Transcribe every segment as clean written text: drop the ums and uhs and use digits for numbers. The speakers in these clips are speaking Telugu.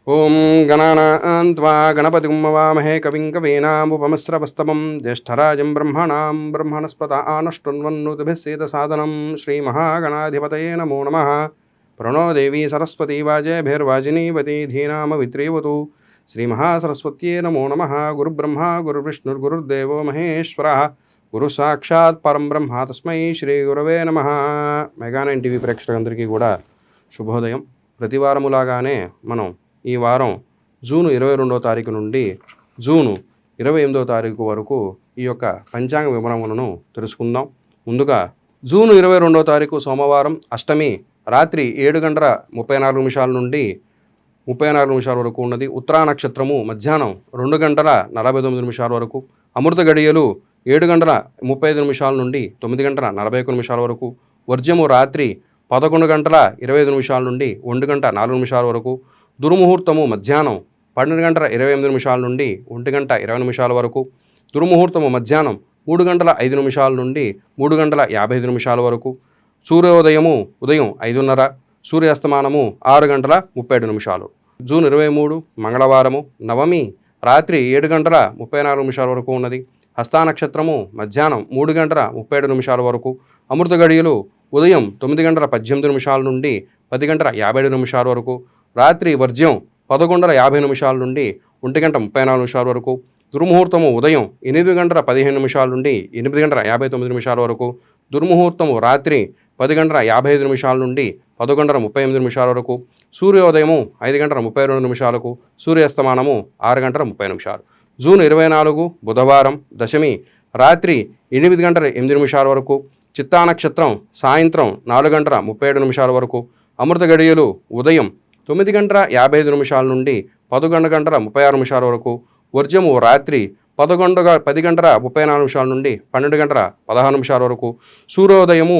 ఓం గణానాం త్వా గణపతిం వామహే కవిం కవీనాముపమస్రవస్తమం జ్యేష్ఠరాజం బ్రహ్మణాం బ్రహ్మణస్పత ఆనష్టృణ్వన్నోతిభిస్సేదసాదనం శ్రీమహాగణాధిపతయే నమో నమః. ప్రణో దేవీ సరస్వతీ వాజేభిర్వాజినీవతి ధీనామవిత్రీవతు. శ్రీమహాసరస్వత్యే నమో నమః. గురుబ్రహ్మ గురుర్విష్ణుర్గురుర్దేవో మహేశ్వరः. గురు సాక్షాత్ పరం బ్రహ్మ తస్మై శ్రీ గురవే నమః. మెగా9 టీవీ ప్రేక్షకులందరికీ కూడా శుభోదయం. ప్రతివారములాగానే మనం ఈ వారం జూన్ 22వ తారీఖు నుండి జూన్ 28వ తారీఖు వరకు ఈ యొక్క పంచాంగ వివరములను తెలుసుకుందాం. ముందుగా జూన్ 22వ తారీఖు సోమవారం అష్టమి రాత్రి 7:34 నుండి 34 వరకు ఉన్నది. ఉత్తరా నక్షత్రము మధ్యాహ్నం 2:49 వరకు. అమృత గడియలు 7:35 నుండి 9:41 వరకు. వర్జ్యము రాత్రి 11:25 నుండి 1:04 వరకు. దుర్ముహూర్తము మధ్యాహ్నం 12:28 నుండి 1:20 వరకు. దుర్ముహూర్తము మధ్యాహ్నం 3:05 నుండి 3:55 వరకు. సూర్యోదయము ఉదయం 5:30, సూర్యాస్తమానము 6:37. జూన్ 23 మంగళవారము నవమి రాత్రి 7:34 వరకు ఉన్నది. హస్తానక్షత్రము మధ్యాహ్నం 3:37 వరకు. అమృత గడియలు ఉదయం 9:18 నుండి 10:57 వరకు. రాత్రి వర్జ్యం 11:50 నుండి 1:34 వరకు. దుర్ముహూర్తము ఉదయం 8:15 నుండి 8:59 వరకు. దుర్ముహూర్తము రాత్రి 10:55 నుండి 11:38 వరకు. సూర్యోదయము 5:32. సూర్యాస్తమానము 6:30. జూన్ 24 బుధవారం దశమి రాత్రి 8:08 వరకు. చిత్తా నక్షత్రం సాయంత్రం 4:37 వరకు. అమృత గడియలు ఉదయం 9:55 నుండి 11:36 వరకు. వర్జ్యము రాత్రి 10:34 నుండి 12:16 వరకు. సూర్యోదయము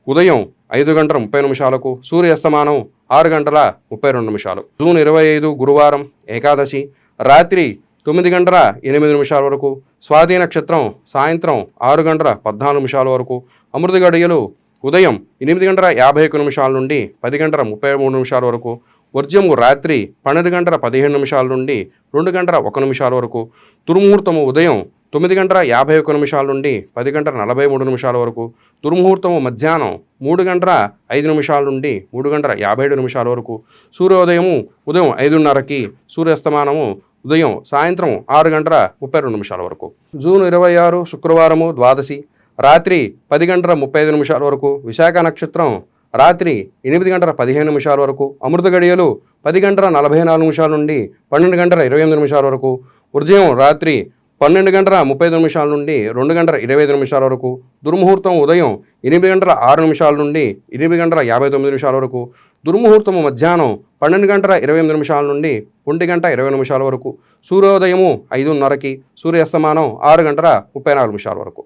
ఉదయం 5:30. సూర్యాస్తమానం 6:32. జూన్ 25 గురువారం ఏకాదశి రాత్రి 9:08 వరకు. స్వాతి నక్షత్రం సాయంత్రం 6:14 వరకు. అమృత గడియలు ఉదయం 8:51 నుండి 10:33 వరకు. వర్జ్యము రాత్రి 12:15 నుండి 2:01 వరకు. దుర్ముహూర్తము ఉదయం 9:51 నుండి 10:43 వరకు. దుర్ముహూర్తము మధ్యాహ్నం 3:05 నుండి 3:57 వరకు. సూర్యోదయము ఉదయం 5:30. సూర్యాస్తమానము ఉదయం సాయంత్రం 6:32 వరకు. జూన్ 26 శుక్రవారము ద్వాదశి రాత్రి 10:35 వరకు. విశాఖ నక్షత్రం రాత్రి 8:15 వరకు. అమృత గడియలు 10:44 నుండి 12:28 వరకు. ఉదయం రాత్రి 12:39 నుండి 2:25 వరకు. దుర్ముహూర్తం ఉదయం 8:06 నుండి 8:59 వరకు. దుర్ముహూర్తము మధ్యాహ్నం 12:28 నుండి 1:20 వరకు. సూర్యోదయము 5:30. సూర్యాస్తమానం 6:34 వరకు.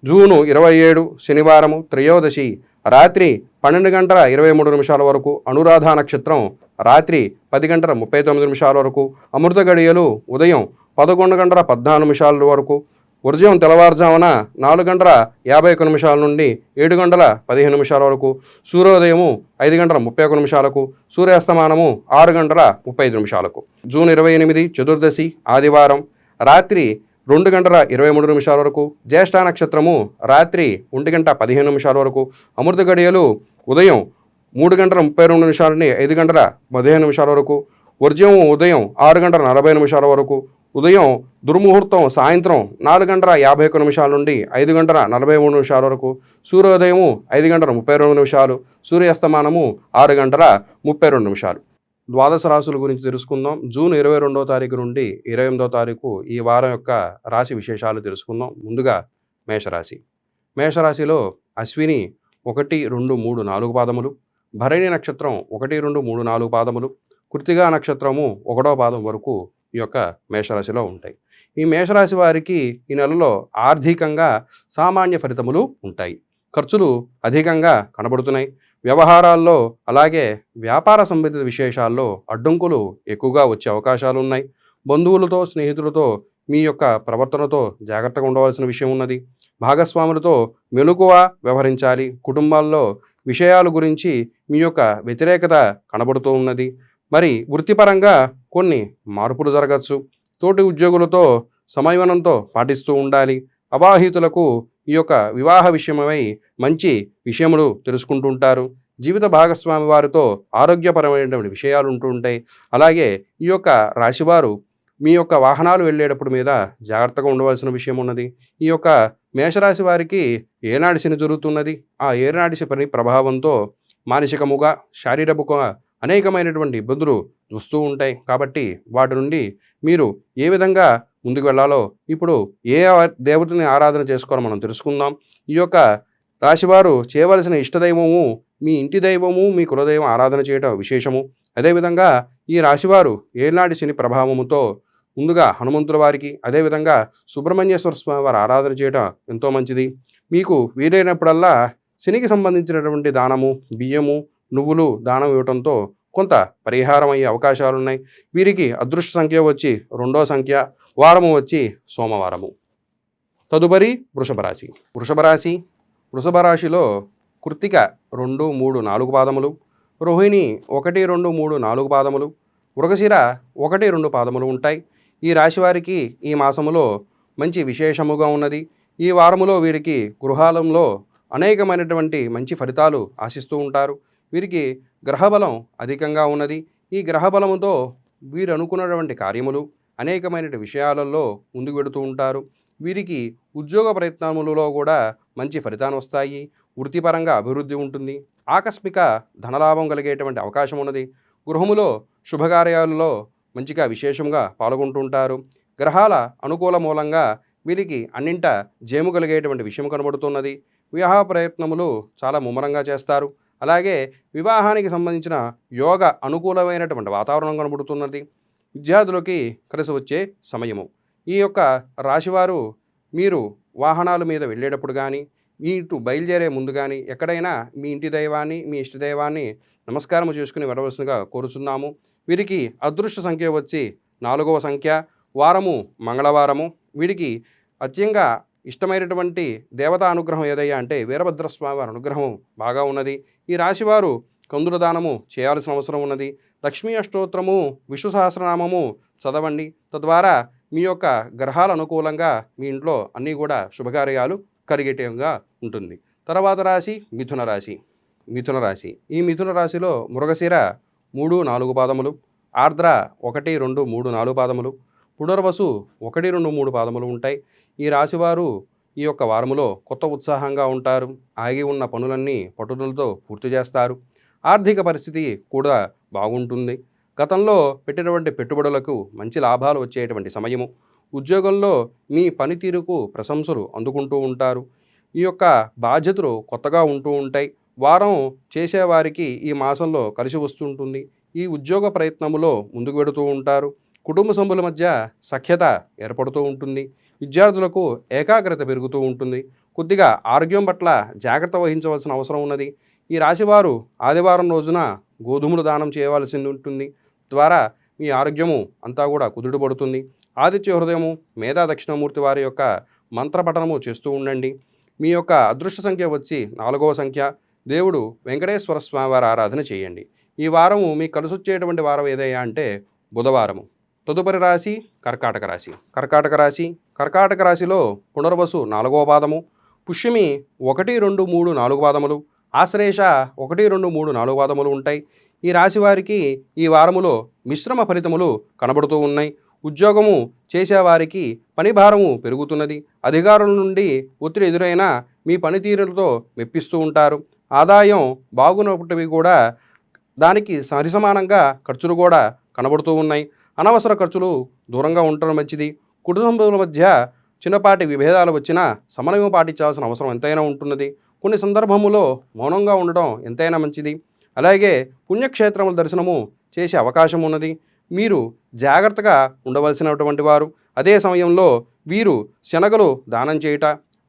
జూను 27 శనివారము త్రయోదశి రాత్రి 12:23 వరకు. అనురాధ నక్షత్రం రాత్రి 10:39 వరకు. అమృత గడియలు ఉదయం 11:14 వరకు. ఉదయం తెల్లవారుజామున 4:51 నుండి 7:15 వరకు. సూర్యోదయము 5:31. సూర్యాస్తమానము 6:35. జూన్ 28 చతుర్దశి ఆదివారం రాత్రి 2:23 వరకు. జ్యేష్ఠ నక్షత్రము రాత్రి 1:15 వరకు. అమృత గడియలు ఉదయం 3:32 నుండి 5:15 వరకు. వర్జ్యము ఉదయం 6:40 వరకు. ఉదయం దుర్ముహూర్తం సాయంత్రం 4:51 నుండి 5:43 వరకు. సూర్యోదయము 5:32. సూర్యాస్తమానము 6:32. ద్వాదశ రాశుల గురించి తెలుసుకుందాం. జూన్ 22వ తారీఖు నుండి 28వ తారీఖు ఈ వారం యొక్క రాశి విశేషాలు తెలుసుకుందాం. ముందుగా మేషరాశి. మేషరాశిలో అశ్విని 1, 2, 3, 4 పాదములు, భరణి నక్షత్రం 1, 2, 3, 4 పాదములు, కృత్తిగా నక్షత్రము 1వ పాదం వరకు ఈ యొక్క మేషరాశిలో ఉంటాయి. ఈ మేషరాశి వారికి ఈ నెలలో ఆర్థికంగా సామాన్య ఫలితములు ఉంటాయి. ఖర్చులు అధికంగా కనబడుతున్నాయి. వ్యవహారాల్లో అలాగే వ్యాపార సంబంధిత విశేషాల్లో అడ్డంకులు ఎక్కువగా వచ్చే అవకాశాలు ఉన్నాయి. బంధువులతో స్నేహితులతో మీ యొక్క ప్రవర్తనతో జాగ్రత్తగా ఉండవలసిన విషయం ఉన్నది. భాగస్వాములతో మెలకువ వ్యవహరించాలి. కుటుంబాల్లో విషయాల గురించి మీ యొక్క వ్యతిరేకత కనబడుతూ ఉన్నది. మరి వృత్తిపరంగా కొన్ని మార్పులు జరగచ్చు. తోటి ఉద్యోగులతో సమన్వయంతో పాటిస్తూ ఉండాలి. అవాహితులకు ఈ యొక్క వివాహ విషయమై మంచి విషయములు తెలుసుకుంటూ ఉంటారు. జీవిత భాగస్వామి వారితో ఆరోగ్యపరమైనటువంటి విషయాలు ఉంటూ ఉంటాయి. అలాగే ఈ యొక్క రాశివారు మీ యొక్క వాహనాలు వెళ్ళేటప్పుడు మీద జాగ్రత్తగా ఉండవలసిన విషయం ఉన్నది. ఈ యొక్క మేషరాశి వారికి ఏనాడి శని జరుగుతున్నది. ఆ ఏనాడి శని ప్రభావంతో మానసికముగా, శారీరముగా అనేకమైనటువంటి ఇబ్బందులు వస్తూ ఉంటాయి. కాబట్టి వాటి నుండి మీరు ఏ విధంగా ముందుకు వెళ్ళాలో ఇప్పుడు ఏ దేవతని ఆరాధన చేసుకోవాలో మనం తెలుసుకుందాం. ఈ యొక్క రాశివారు చేయవలసిన ఇష్టదైవము మీ ఇంటి దైవము, మీ కులదైవం ఆరాధన చేయటం విశేషము. అదేవిధంగా ఈ రాశివారు ఏనాటి శని ప్రభావముతో ముందుగా హనుమంతుల వారికి, అదేవిధంగా సుబ్రహ్మణ్యేశ్వర స్వామి వారి ఆరాధన చేయటం ఎంతో మంచిది. మీకు వీలైనప్పుడల్లా శనికి సంబంధించినటువంటి దానము, బియ్యము, నువ్వులు దానం ఇవ్వటంతో కొంత పరిహారం అయ్యే అవకాశాలున్నాయి. వీరికి అదృష్ట సంఖ్య వచ్చి 2వ సంఖ్య, వారము వచ్చి సోమవారము. తదుపరి వృషభ రాశి. వృషభ రాశిలో కృత్తిక 2, 3, 4 పాదములు, రోహిణి 1, 2, 3, 4 పాదములు, మృగశిర 1, 2 పాదములు ఉంటాయి. ఈ రాశి వారికి ఈ మాసములో మంచి విశేషముగా ఉన్నది. ఈ వారములో వీరికి గృహాలంలో అనేకమైనటువంటి మంచి ఫలితాలు ఆశిస్తూ ఉంటారు. వీరికి గ్రహబలం అధికంగా ఉన్నది. ఈ గ్రహబలముతో వీరు అనుకున్నటువంటి కార్యములు అనేకమైన విషయాలలో ముందుకు వెడుతూ ఉంటారు. వీరికి ఉద్యోగ ప్రయత్నములలో కూడా మంచి ఫలితాలు వస్తాయి. వృత్తిపరంగా అభివృద్ధి ఉంటుంది. ఆకస్మిక ధనలాభం కలిగేటువంటి అవకాశం ఉన్నది. గృహములో శుభకార్యాలలో మంచిగా విశేషంగా పాల్గొంటుంటారు. గ్రహాల అనుకూల మూలంగా వీరికి అన్నింట జయము కలిగేటువంటి విషయం కనబడుతున్నది. వివాహ ప్రయత్నములు చాలా ముమ్మరంగా చేస్తారు. అలాగే వివాహానికి సంబంధించిన యోగ అనుకూలమైనటువంటి వాతావరణం కనబడుతున్నది. విద్యార్థులకి కలిసి వచ్చే సమయము. ఈ యొక్క రాశివారు మీరు వాహనాల మీద వెళ్ళేటప్పుడు కానీ, ఇటు బయలుదేరే ముందు కానీ ఎక్కడైనా మీ ఇంటి దైవాన్ని, మీ ఇష్టదైవాన్ని నమస్కారం చేసుకుని వెళ్ళవలసిందిగా కోరుచున్నాము. వీరికి అదృష్ట సంఖ్య వచ్చి 4వ సంఖ్య, వారము మంగళవారము. వీరికి అత్యంగా ఇష్టమైనటువంటి దేవతా అనుగ్రహం ఏదయ్యా అంటే వీరభద్రస్వామి వారి అనుగ్రహం బాగా ఉన్నది. ఈ రాశివారు కందుల దానము చేయాల్సిన అవసరం ఉన్నది. లక్ష్మీ అష్టోత్తరము, విష్ణు సహస్రనామము చదవండి. తద్వారా మీ యొక్క గ్రహాల అనుకూలంగా మీ ఇంట్లో అన్నీ కూడా శుభకార్యాలు కలిగేటంగా ఉంటుంది. తర్వాత రాశి మిథున రాశి. ఈ మిథున రాశిలో మృగశిర 3, 4 పాదములు, ఆర్ద్ర 1, 2, 3, 4 పాదములు, పునర్వసు 1, 2, 3 పాదములు ఉంటాయి. ఈ రాశివారు ఈ యొక్క వారములో కొత్త ఉత్సాహంగా ఉంటారు. ఆగి ఉన్న పనులన్నీ పట్టుదలతో పూర్తి చేస్తారు. ఆర్థిక పరిస్థితి కూడా బాగుంటుంది. గతంలో పెట్టినటువంటి పెట్టుబడులకు మంచి లాభాలు వచ్చేటువంటి సమయము. ఉద్యోగంలో మీ పనితీరుకు ప్రశంసలు అందుకుంటూ ఉంటారు. ఈ యొక్క బాధ్యతలు కొత్తగా ఉంటూ ఉంటాయి. వారం చేసేవారికి ఈ మాసంలో కలిసి వస్తుంటుంది. ఈ ఉద్యోగ ప్రయత్నములో ముందుకు వెడుతూ ఉంటారు. కుటుంబ సభ్యుల మధ్య సఖ్యత ఏర్పడుతూ ఉంటుంది. విద్యార్థులకు ఏకాగ్రత పెరుగుతూ ఉంటుంది. కొద్దిగా ఆరోగ్యం పట్ల జాగ్రత్త వహించవలసిన అవసరం ఉన్నది. ఈ రాశివారు ఆదివారం రోజున గోధుమలు దానం చేయవలసి ఉంటుంది. ద్వారా మీ ఆరోగ్యము అంతా కూడా కుదుటపడుతుంది. ఆదిత్య హృదయము, మేధా దక్షిణమూర్తి వారి యొక్క మంత్రపఠనము చేస్తూ ఉండండి. మీ యొక్క అదృష్ట సంఖ్య వచ్చి 4వ సంఖ్య. దేవుడు వెంకటేశ్వర స్వామి వారి ఆరాధన చేయండి. ఈ వారము మీకు కలిసొచ్చేటువంటి వారం ఏదయ్యా అంటే బుధవారము. తదుపరి రాశి కర్కాటక రాశిలో పునర్వసు 4వ పాదము, పుష్యమి 1, 2, 3, 4 పాదములు, ఆశ్లేష 1, 2, 3, 4 పాదములు ఉంటాయి. ఈ రాశి వారికి ఈ వారములో మిశ్రమ ఫలితములు కనబడుతూ ఉన్నాయి. ఉద్యోగము చేసేవారికి పని భారము పెరుగుతున్నది. అధికారుల నుండి ఒత్తిడి ఎదురైనా మీ పనితీరులతో మెప్పిస్తూ ఉంటారు. ఆదాయం బాగున్నప్పటివి కూడా దానికి సరిసమానంగా ఖర్చులు కూడా కనబడుతూ ఉన్నాయి. అనవసర ఖర్చులు దూరంగా ఉండటం మంచిది. కుటుంబముల మధ్య చిన్నపాటి విభేదాలు వచ్చినా సమన్వయం పాటించాల్సిన అవసరం ఎంతైనా ఉంటున్నది. కొన్ని సందర్భములో మౌనంగా ఉండడం ఎంతైనా మంచిది. అలాగే పుణ్యక్షేత్రముల దర్శనము చేసే అవకాశం ఉన్నది. మీరు జాగ్రత్తగా ఉండవలసినటువంటి వారు. అదే సమయంలో వీరు శనగలు దానం చేయుట,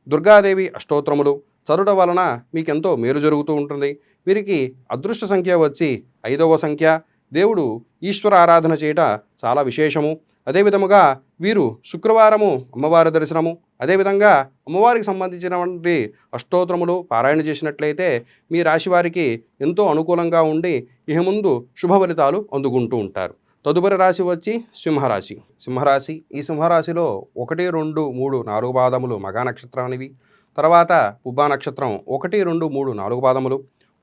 దుర్గాదేవి అష్టోత్తరములు చదువుట వలన మీకెంతో మేలు జరుగుతూ ఉంటుంది. వీరికి అదృష్ట సంఖ్య వచ్చి 5వ సంఖ్య. దేవుడు ఈశ్వర ఆరాధన చేయట చాలా విశేషము. అదేవిధముగా వీరు శుక్రవారము అమ్మవారి దర్శనము, అదేవిధంగా అమ్మవారికి సంబంధించినటువంటి అష్టోత్తరములు పారాయణ చేసినట్లయితే మీ రాశి వారికి ఎంతో అనుకూలంగా ఉండి ఇక ముందు శుభ ఫలితాలు అందుకుంటూ ఉంటారు. తదుపరి రాశి వచ్చి సింహరాశి. సింహరాశి ఈ సింహరాశిలో 1, 2, 3, 4 పాదములు మగా నక్షత్రానివి. తర్వాత పుబ్బా నక్షత్రం 1, 2, 3, 4 పాదములు.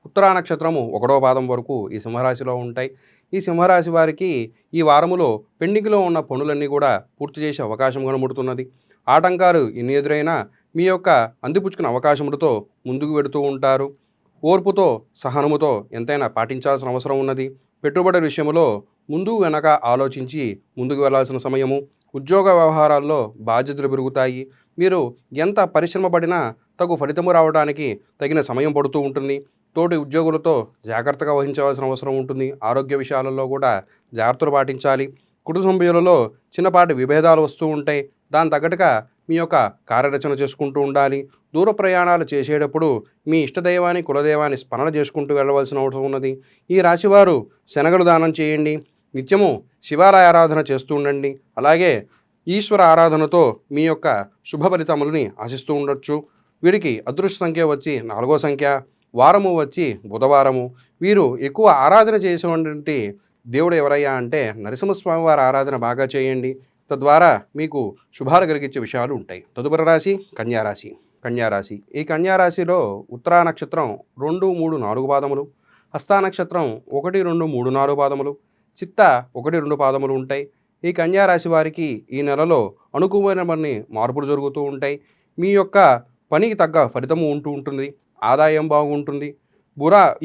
ఉత్తరా నక్షత్రము 1వ పాదం వరకు ఈ సింహరాశిలో ఉంటాయి. ఈ సింహరాశి వారికి ఈ వారములో పెండింగ్లో ఉన్న పనులన్నీ కూడా పూర్తి చేసే అవకాశం కనబడుతున్నది. ఆటంకాలు ఎన్ని ఎదురైనా మీ యొక్క అందిపుచ్చుకునే అవకాశములతో ముందుకు వెడుతూ ఉంటారు. ఓర్పుతో సహనముతో ఎంతైనా పాటించాల్సిన అవసరం ఉన్నది. పెట్టుబడి విషయంలో ముందు వెనక ఆలోచించి ముందుకు వెళ్లాల్సిన సమయము. ఉద్యోగ వ్యవహారాల్లో బాధ్యతలు పెరుగుతాయి. మీరు ఎంత పరిశ్రమ పడినా తగు ఫలితము రావడానికి తగిన సమయం పడుతూ ఉంటుంది. తోటి ఉద్యోగులతో జాగ్రత్తగా వహించవలసిన అవసరం ఉంటుంది. ఆరోగ్య విషయాలలో కూడా జాగ్రత్తలు పాటించాలి. కుటుంబ సభ్యులలో చిన్నపాటి విభేదాలు వస్తూ ఉంటాయి. దాని తగ్గట్టుగా మీ యొక్క కార్యరచన చేసుకుంటూ ఉండాలి. దూర ప్రయాణాలు చేసేటప్పుడు మీ ఇష్టదైవాన్ని కులదైవాన్ని స్మరణ చేసుకుంటూ వెళ్ళవలసిన అవసరం ఉన్నది. ఈ రాశివారు శనగలు దానం చేయండి. నిత్యము శివాలయ ఆరాధన చేస్తూ ఉండండి. అలాగే ఈశ్వర ఆరాధనతో మీ యొక్క శుభ ఫలితములని ఆశిస్తూ ఉండొచ్చు. వీరికి అదృష్ట సంఖ్య వచ్చి 4వ సంఖ్య. వారము వచ్చి బుధవారము. వీరు ఎక్కువ ఆరాధన చేసేటువంటి దేవుడు ఎవరయ్యా అంటే నరసింహస్వామి వారి ఆరాధన బాగా చేయండి. తద్వారా మీకు శుభాలు కలిగించే విషయాలు ఉంటాయి. తదుపరి రాశి కన్యారాశి. కన్యారాశి ఈ కన్యారాశిలో ఉత్తరా నక్షత్రం 2, 3, 4 పాదములు. హస్తా నక్షత్రం 1, 2, 3, 4 పాదములు. చిత్త 1, 2 పాదములు ఉంటాయి. ఈ కన్యారాశి వారికి ఈ నెలలో అనుకూలమైన మార్పులు జరుగుతూ ఉంటాయి. మీ యొక్క పనికి తగ్గ ఫలితము ఉంటూ ఉంటుంది. ఆదాయం బాగుంటుంది.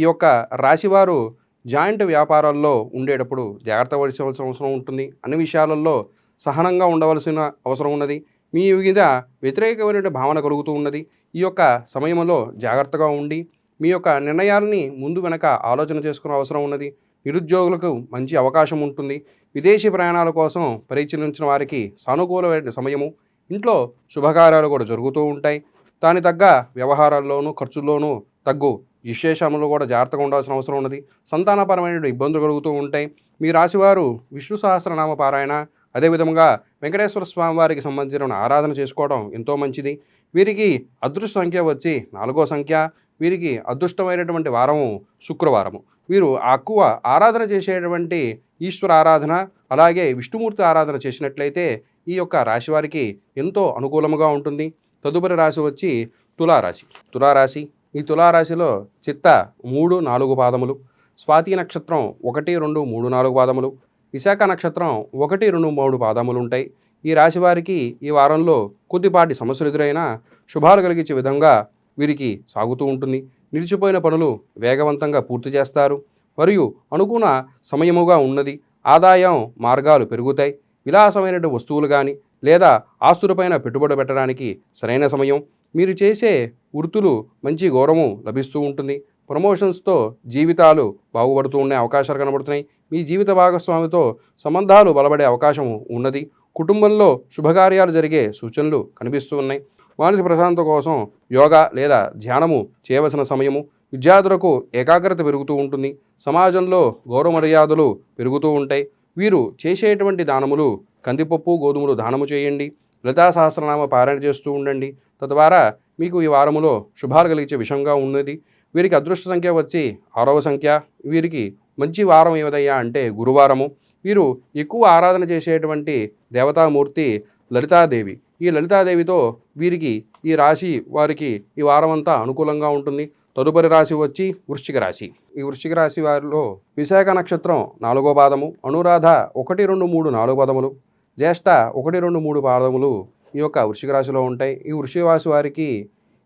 ఈ యొక్క రాశివారు జాయింట్ వ్యాపారాల్లో ఉండేటప్పుడు జాగ్రత్త వహించవలసిన అవసరం ఉంటుంది. అన్ని విషయాలలో సహనంగా ఉండవలసిన అవసరం ఉన్నది. మీ మీద వ్యతిరేకమైన భావన కలుగుతూ ఉన్నది. ఈ యొక్క సమయంలో జాగ్రత్తగా ఉండి మీ యొక్క నిర్ణయాలని ముందు వెనక ఆలోచన చేసుకునే అవసరం ఉన్నది. నిరుద్యోగులకు మంచి అవకాశం ఉంటుంది. విదేశీ ప్రయాణాల కోసం పరిశీలించిన వారికి సానుకూలమైన సమయము. ఇంట్లో శుభకార్యాలు కూడా జరుగుతూ ఉంటాయి. దాని తగ్గ వ్యవహారాల్లోనూ ఖర్చుల్లోనూ తగ్గు విశేషములు కూడా జాగ్రత్తగా ఉండాల్సిన అవసరం ఉన్నది. సంతానపరమైన ఇబ్బందులు కలుగుతూ ఉంటాయి. మీ రాశివారు విష్ణు సహస్రనామ పారాయణ అదేవిధంగా వెంకటేశ్వర స్వామి వారికి సంబంధించిన ఆరాధన చేసుకోవడం ఎంతో మంచిది. వీరికి అదృష్ట సంఖ్య వచ్చి 4వ సంఖ్య. వీరికి అదృష్టమైనటువంటి వారము శుక్రవారము. వీరు ఎక్కువ ఆరాధన చేసేటువంటి ఈశ్వర ఆరాధన అలాగే విష్ణుమూర్తి ఆరాధన చేసినట్లయితే ఈ యొక్క రాశి వారికి ఎంతో అనుకూలముగా ఉంటుంది. తదుపరి రాశి వచ్చి తులారాశి. తులారాశి ఈ తులారాశిలో చిత్త 3, 4 పాదములు. స్వాతి నక్షత్రం 1, 2, 3, 4 పాదములు. విశాఖ నక్షత్రం 1, 2, 3 పాదములు ఉంటాయి. ఈ రాశి వారికి ఈ వారంలో కొద్దిపాటి సమస్యలు ఎదురైనా శుభాలు కలిగించే విధంగా వీరికి సాగుతూ ఉంటుంది. నిలిచిపోయిన పనులు వేగవంతంగా పూర్తి చేస్తారు. మరియు అనుకున్న సమయముగా ఉన్నది. ఆదాయం మార్గాలు పెరుగుతాయి. విలాసమైన వస్తువులు కానీ లేదా ఆస్తులపైన పెట్టుబడి పెట్టడానికి సరైన సమయం. మీరు చేసే వృత్తులు మంచి గౌరవం లభిస్తూ ఉంటుంది. ప్రమోషన్స్తో జీవితాలు బాగుపడుతూ ఉండే అవకాశాలు కనబడుతున్నాయి. మీ జీవిత భాగస్వామితో సంబంధాలు బలపడే అవకాశం ఉన్నది. కుటుంబంలో శుభకార్యాలు జరిగే సూచనలు కనిపిస్తూ ఉన్నాయి. మానసిక ప్రశాంతత కోసం యోగా లేదా ధ్యానము చేయవలసిన సమయము. విద్యార్థులకు ఏకాగ్రత పెరుగుతూ ఉంటుంది. సమాజంలో గౌరవ మర్యాదలు పెరుగుతూ ఉంటాయి. వీరు చేసేటువంటి దానములు కందిపప్పు గోధుమలు దానము చేయండి. లలితా సహస్రనామ పారాయణ చేస్తూ ఉండండి. తద్వారా మీకు ఈ వారములో శుభాలు కలిగించే విషయంగా ఉన్నది. వీరికి అదృష్ట సంఖ్య వచ్చి 6వ సంఖ్య. వీరికి మంచి వారం ఏదయ్యా అంటే గురువారము. వీరు ఎక్కువ ఆరాధన చేసేటువంటి దేవతామూర్తి లలితాదేవి. ఈ లలితాదేవితో వీరికి ఈ రాశి వారికి ఈ వారం అంతా అనుకూలంగా ఉంటుంది. తదుపరి రాశి వచ్చి వృశ్చిక రాశి. ఈ వృశ్చిక రాశి వారిలో విశాఖ నక్షత్రం 4వ పాదము. అనురాధ 1, 2, 3, 4 పాదములు. జ్యేష్ఠ 1, 2, 3 పాదములు ఈ యొక్క వృశ్చిక రాశిలో ఉంటాయి. ఈ వృశ్చిక రాశి వారికి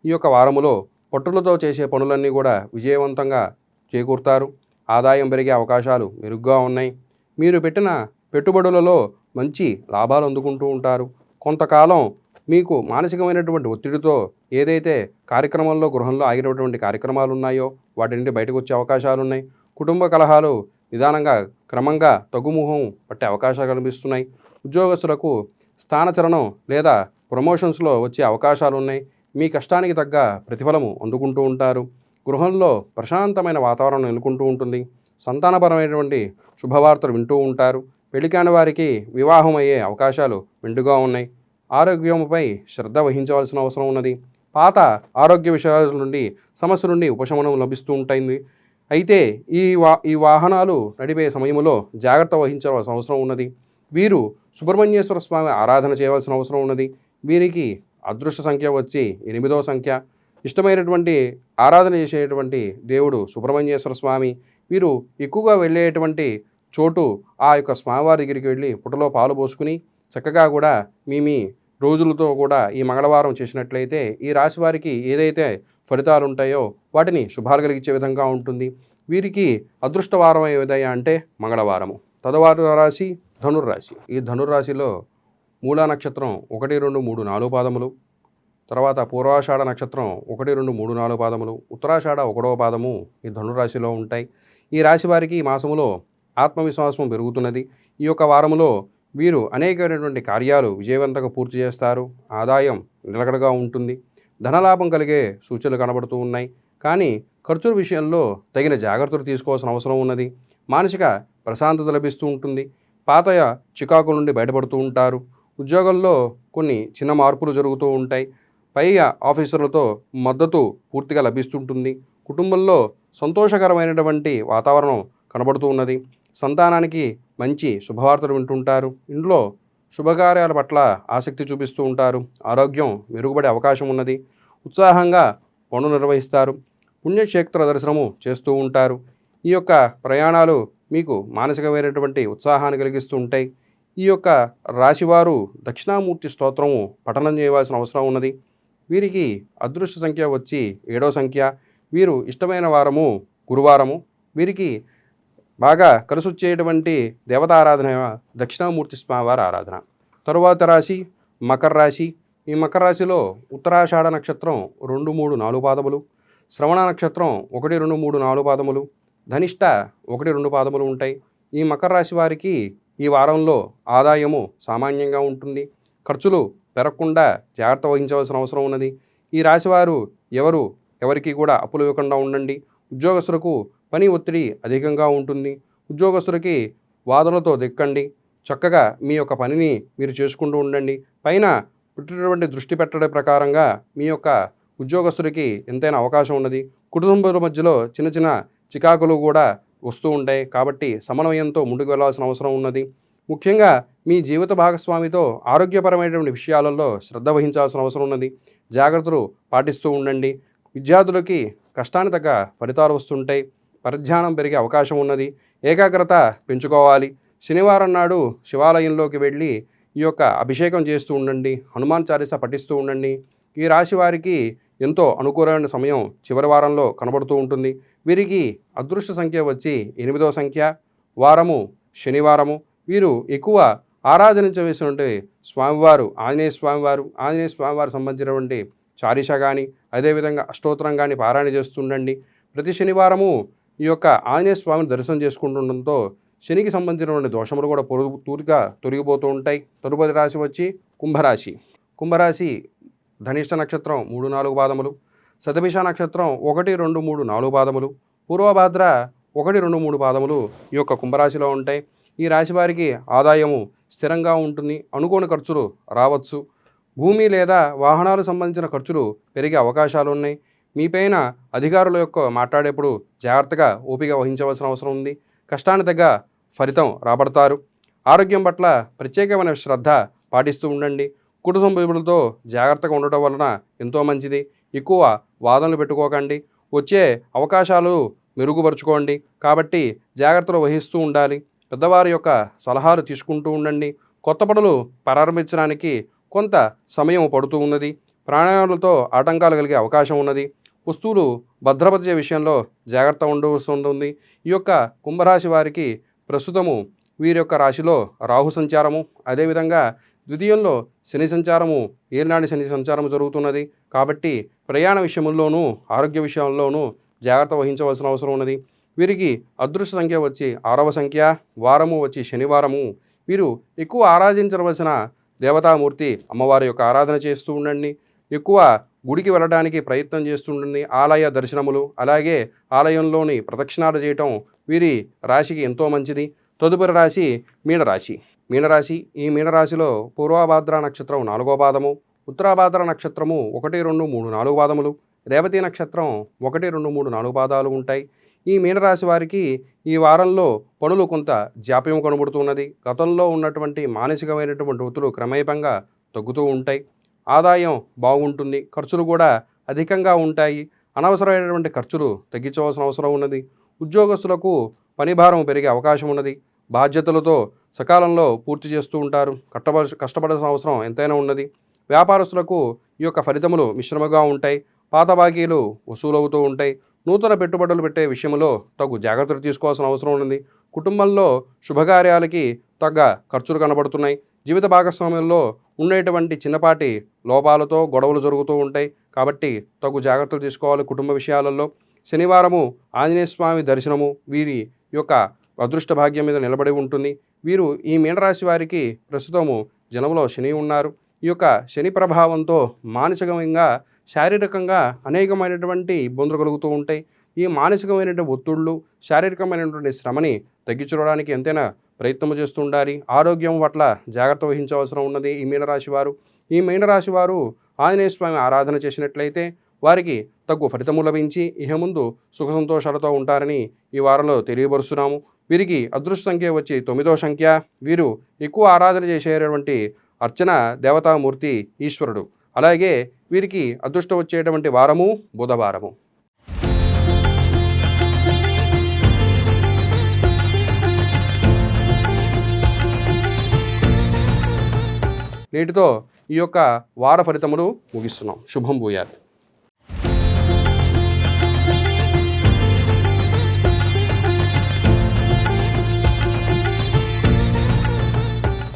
ఈ యొక్క వారములో పట్టులతో చేసే పనులన్నీ కూడా విజయవంతంగా చేకూరుతారు. ఆదాయం పెరిగే అవకాశాలు మెరుగ్గా ఉన్నాయి. మీరు పెట్టిన పెట్టుబడులలో మంచి లాభాలు అందుకుంటూ ఉంటారు. కొంతకాలం మీకు మానసికమైనటువంటి ఒత్తిడితో ఏదైతే కార్యక్రమంలో గృహంలో ఆగినటువంటి కార్యక్రమాలు ఉన్నాయో వాటి నుండి బయటకు వచ్చే అవకాశాలు ఉన్నాయి. కుటుంబ కలహాలు నిదానంగా క్రమంగా తగ్గుముఖం పట్టే అవకాశాలు కనిపిస్తున్నాయి. ఉద్యోగస్తులకు స్థానచలనం లేదా ప్రమోషన్స్లో వచ్చే అవకాశాలు ఉన్నాయి. మీ కష్టానికి తగ్గ ప్రతిఫలము అందుకుంటూ ఉంటారు. గృహంలో ప్రశాంతమైన వాతావరణం నెలకొంటూ ఉంటుంది. సంతానపరమైనటువంటి శుభవార్తలు వింటూ ఉంటారు. పెళ్లికాని వారికి వివాహం అయ్యే అవకాశాలు మెండుగా ఉన్నాయి. ఆరోగ్యంపై శ్రద్ధ వహించవలసిన అవసరం ఉన్నది. పాత ఆరోగ్య విషయాల నుండి సమస్య నుండి ఉపశమనం లభిస్తూ ఉంటుంది. అయితే ఈ వాహనాలు నడిపే సమయంలో జాగ్రత్త వహించవలసిన అవసరం ఉన్నది. వీరు సుబ్రహ్మణ్యేశ్వర స్వామి ఆరాధన చేయవలసిన అవసరం ఉన్నది. వీరికి అదృష్ట సంఖ్య వచ్చి 8వ సంఖ్య. ఇష్టమైనటువంటి ఆరాధన చేసేటువంటి దేవుడు సుబ్రహ్మణ్యేశ్వర స్వామి. వీరు ఎక్కువగా వెళ్ళేటువంటి చోటు ఆ యొక్క స్వామివారి దగ్గరికి వెళ్ళి పుటలో పాలు పోసుకుని చక్కగా కూడా మీ రోజులతో కూడా ఈ మంగళవారం చేసినట్లయితే ఈ రాశి వారికి ఏదైతే ఫలితాలు ఉంటాయో వాటిని శుభాలు కలిగించే విధంగా ఉంటుంది. వీరికి అదృష్టవారం ఏదయ్యా అంటే మంగళవారము. తదువారు రాశి ధనుర్రాశి. ఈ ధనుర్రాశిలో మూలా నక్షత్రం 1, 2, 3, 4 పాదములు, తర్వాత పూర్వాషాఢ నక్షత్రం 1, 2, 3, 4 పాదములు, ఉత్తరాషాఢ 1వ పాదము ఈ ధనుర్రాశిలో ఉంటాయి. ఈ రాశి వారికి ఈ మాసములో ఆత్మవిశ్వాసం పెరుగుతున్నది. ఈ యొక్క వారములో వీరు అనేకమైనటువంటి కార్యాలు విజయవంతంగా పూర్తి చేస్తారు. ఆదాయం నిలకడగా ఉంటుంది. ధనలాభం కలిగే సూచనలు కనబడుతూ ఉన్నాయి. కానీ ఖర్చుల విషయంలో తగిన జాగ్రత్తలు తీసుకోవాల్సిన అవసరం ఉన్నది. మానసిక ప్రశాంతత లభిస్తూ ఉంటుంది. పాతయ చికాకుల నుండి బయటపడుతూ ఉంటారు. ఉద్యోగంలో కొన్ని చిన్న మార్పులు జరుగుతూ ఉంటాయి. పైగా ఆఫీసర్లతో మద్దతు పూర్తిగా లభిస్తుంటుంది. కుటుంబంలో సంతోషకరమైనటువంటి వాతావరణం కనబడుతూ ఉన్నది. సంతానానికి మంచి శుభవార్తలు వింటుంటారు. ఇంట్లో శుభకార్యాల పట్ల ఆసక్తి చూపిస్తూ ఉంటారు. ఆరోగ్యం మెరుగుపడే అవకాశం ఉన్నది. ఉత్సాహంగా పనులు నిర్వహిస్తారు. పుణ్యక్షేత్ర దర్శనము చేస్తూ ఉంటారు. ఈ యొక్క ప్రయాణాలు మీకు మానసికమైనటువంటి ఉత్సాహాన్ని కలిగిస్తూ ఉంటాయి. ఈ యొక్క రాశివారు దక్షిణామూర్తి స్తోత్రము పఠనం చేయవలసిన అవసరం ఉన్నది. వీరికి అదృష్ట సంఖ్య వచ్చి 7వ సంఖ్య. వీరు ఇష్టమైన వారము గురువారము. వీరికి బాగా కలిసొచ్చేటువంటి దేవతారాధన దక్షిణామూర్తి స్వామివారి ఆరాధన. తరువాత రాశి మకర రాశి. ఈ మకర రాశిలో ఉత్తరాషాఢ నక్షత్రం 2, 3, 4 పాదములు, శ్రవణ నక్షత్రం 1, 2, 3, 4 పాదములు, ధనిష్ట 1, 2 పాదములు ఉంటాయి. ఈ మకర రాశి వారికి ఈ వారంలో ఆదాయము సామాన్యంగా ఉంటుంది. ఖర్చులు పెరగకుండా జాగ్రత్త వహించవలసిన అవసరం ఉన్నది. ఈ రాశివారు ఎవరికి కూడా అప్పులు ఇవ్వకుండా ఉండండి. ఉద్యోగస్తులకు పని ఒత్తిడి అధికంగా ఉంటుంది. ఉద్యోగస్తులకి వాదనలతో దిక్కండి. చక్కగా మీ యొక్క పనిని మీరు చేసుకుంటూ ఉండండి. పైన పుట్టినటువంటి దృష్టి పెట్టడం ప్రకారంగా మీ యొక్క ఉద్యోగస్తులకి ఎంతైనా అవకాశం ఉన్నది. కుటుంబాల మధ్యలో చిన్న చిన్న చికాకులు కూడా వస్తూ ఉంటాయి. కాబట్టి సమన్వయంతో ముందుకు వెళ్ళాల్సిన అవసరం ఉన్నది. ముఖ్యంగా మీ జీవిత భాగస్వామితో ఆరోగ్యపరమైనటువంటి విషయాలలో శ్రద్ధ వహించాల్సిన అవసరం ఉన్నది. జాగ్రత్తలు పాటిస్తూ ఉండండి. విద్యార్థులకి కష్టానికి తగ్గ ఫలితాలు వస్తుంటాయి. పరిజ్ఞానం పెరిగే అవకాశం ఉన్నది. ఏకాగ్రత పెంచుకోవాలి. శనివారం నాడు శివాలయంలోకి వెళ్ళి ఈ యొక్క అభిషేకం చేస్తూ ఉండండి. హనుమాన్ చాలీసా పఠిస్తూ ఉండండి. ఈ రాశి వారికి ఎంతో అనుకూలమైన సమయం చివరి వారంలో కనబడుతూ ఉంటుంది. వీరికి అదృష్ట సంఖ్య వచ్చి 8వ సంఖ్య. వారము శనివారము. వీరు ఎక్కువ ఆరాధించవలసినటువంటి స్వామివారు ఆంజనేయ స్వామివారు సంబంధించినటువంటి చాలీసా కానీ అదేవిధంగా అష్టోత్తరం కానీ పారాయణ చేస్తుండండి. ప్రతి శనివారము ఈ యొక్క ఆంజనేయ స్వామిని దర్శనం చేసుకుంటుండడంతో శనికి సంబంధించినటువంటి దోషములు కూడా తొలగిపోతూ ఉంటాయి. తదుపరి రాశి వచ్చి కుంభరాశి. కుంభరాశి ధనిష్ట నక్షత్రం 3, 4 పాదములు, శతభిష నక్షత్రం 1, 2, 3, 4 పాదములు, పూర్వభాద్ర 1, 2, 3 పాదములు ఈ యొక్క కుంభరాశిలో ఉంటాయి. ఈ రాశి వారికి ఆదాయము స్థిరంగా ఉంటుంది. అనుకోని ఖర్చులు రావచ్చు. భూమి లేదా వాహనాలకు సంబంధించిన ఖర్చులు పెరిగే అవకాశాలు ఉన్నాయి. మీపైన అధికారుల యొక్క మాట్లాడేప్పుడు జాగ్రత్తగా ఓపిక వహించవలసిన అవసరం ఉంది. కష్టానికి తగ్గ ఫలితం రాబడతారు. ఆరోగ్యం పట్ల ప్రత్యేకమైన శ్రద్ధ పాటిస్తూ ఉండండి. కుటుంబ సభ్యులతో జాగ్రత్తగా ఉండటం వలన ఎంతో మంచిది. ఎక్కువ వాదనలు పెట్టుకోకండి. వచ్చే అవకాశాలు మెరుగుపరుచుకోండి. కాబట్టి జాగ్రత్తలు వహిస్తూ ఉండాలి. పెద్దవారి యొక్క సలహాలు తీసుకుంటూ ఉండండి. కొత్త పనులు ప్రారంభించడానికి కొంత సమయం పడుతూ ఉన్నది. ప్రాణాయామాలతో ఆటంకాలు కలిగే అవకాశం ఉన్నది. వస్తువులు భద్రపరిచే విషయంలో జాగ్రత్త ఉండవలసి ఉంటుంది. ఈ యొక్క కుంభరాశి వారికి ప్రస్తుతము వీరి యొక్క రాశిలో రాహు సంచారము, అదేవిధంగా ద్వితీయంలో శని సంచారము, ఏలినాటి శని సంచారము జరుగుతున్నది. కాబట్టి ప్రయాణ విషయంలోనూ ఆరోగ్య విషయంలోనూ జాగ్రత్త వహించవలసిన అవసరం ఉన్నది. వీరికి అదృష్ట సంఖ్య వచ్చి 6వ సంఖ్య. వారము వచ్చి శనివారము. వీరు ఎక్కువ ఆరాధించవలసిన దేవతామూర్తి అమ్మవారి యొక్క ఆరాధన చేస్తూ ఉండండి. ఎక్కువ గుడికి వెళ్ళడానికి ప్రయత్నం చేస్తుండండి. ఆలయ దర్శనములు అలాగే ఆలయంలోని ప్రదక్షిణాలు చేయటం వీరి రాశికి ఎంతో మంచిది. తదుపరి రాశి మీనరాశి. ఈ మీనరాశిలో పూర్వభాద్ర నక్షత్రం 4వ పాదము, ఉత్తరాభాద్ర నక్షత్రము 1, 2, 3, 4 పాదములు, రేవతి నక్షత్రం 1, 2, 3, 4 పాదాలు ఉంటాయి. ఈ మీనరాశి వారికి ఈ వారంలో పనులు కొంత జాప్యం కనబడుతున్నది. గతంలో ఉన్నటువంటి మానసికమైనటువంటి ఒత్తిళ్లు క్రమేపంగా తగ్గుతూ ఉంటాయి. ఆదాయం బాగుంటుంది. ఖర్చులు కూడా అధికంగా ఉంటాయి. అనవసరమైనటువంటి ఖర్చులు తగ్గించవలసిన అవసరం ఉన్నది. ఉద్యోగస్తులకు పని భారం పెరిగే అవకాశం ఉన్నది. బాధ్యతలతో సకాలంలో పూర్తి చేస్తూ ఉంటారు. కష్టపడాల్సిన అవసరం ఎంతైనా ఉన్నది. వ్యాపారస్తులకు ఈ యొక్క ఫలితములు మిశ్రమంగా ఉంటాయి. పాత బాకీలు వసూలవుతూ ఉంటాయి. నూతన పెట్టుబడులు పెట్టే విషయంలో తగు జాగ్రత్తలు తీసుకోవాల్సిన అవసరం ఉంది. కుటుంబంలో శుభకార్యాలకి తగ్గ ఖర్చులు కనబడుతున్నాయి. జీవిత భాగస్వామ్యంలో ఉండేటువంటి చిన్నపాటి లోపాలతో గొడవలు జరుగుతూ ఉంటాయి. కాబట్టి తగు జాగ్రత్తలు తీసుకోవాలి కుటుంబ విషయాలలో. శనివారము ఆంజనేయ స్వామి దర్శనము వీరి యొక్క అదృష్ట భాగ్యం మీద నిలబడి ఉంటుంది. వీరు ఈ మీనరాశి వారికి ప్రస్తుతము జనంలో శని ఉన్నారు. ఈ యొక్క శని ప్రభావంతో మానసికంగా శారీరకంగా అనేకమైనటువంటి ఇబ్బందులు కలుగుతూ ఉంటాయి. ఈ మానసికమైనటువంటి ఒత్తిళ్ళు శారీరకమైనటువంటి శ్రమని తగ్గించుకోవడానికి ఎంతైనా ప్రయత్నం చేస్తూ ఉండాలి. ఆరోగ్యం పట్ల జాగ్రత్త వహించవలసిన ఉన్నది ఈ మీనరాశి వారు. ఈ మీనరాశి వారు ఆంజనేయ స్వామి ఆరాధన చేసినట్లయితే వారికి తగ్గు ఫలితము లభించి ఇహ ముందు సుఖ సంతోషాలతో ఉంటారని ఈ వారంలో తెలియపరుస్తున్నాము. వీరికి అదృష్ట సంఖ్య వచ్చి 9వ సంఖ్య. వీరు ఎక్కువ ఆరాధన చేసేటువంటి అర్చన దేవతామూర్తి ఈశ్వరుడు. అలాగే వీరికి అదృష్టం వచ్చేటువంటి వారము బుధవారము. నేటితో ఈ యొక్క వార ఫలితములు ముగిస్తున్నాం. శుభం భూయాత్.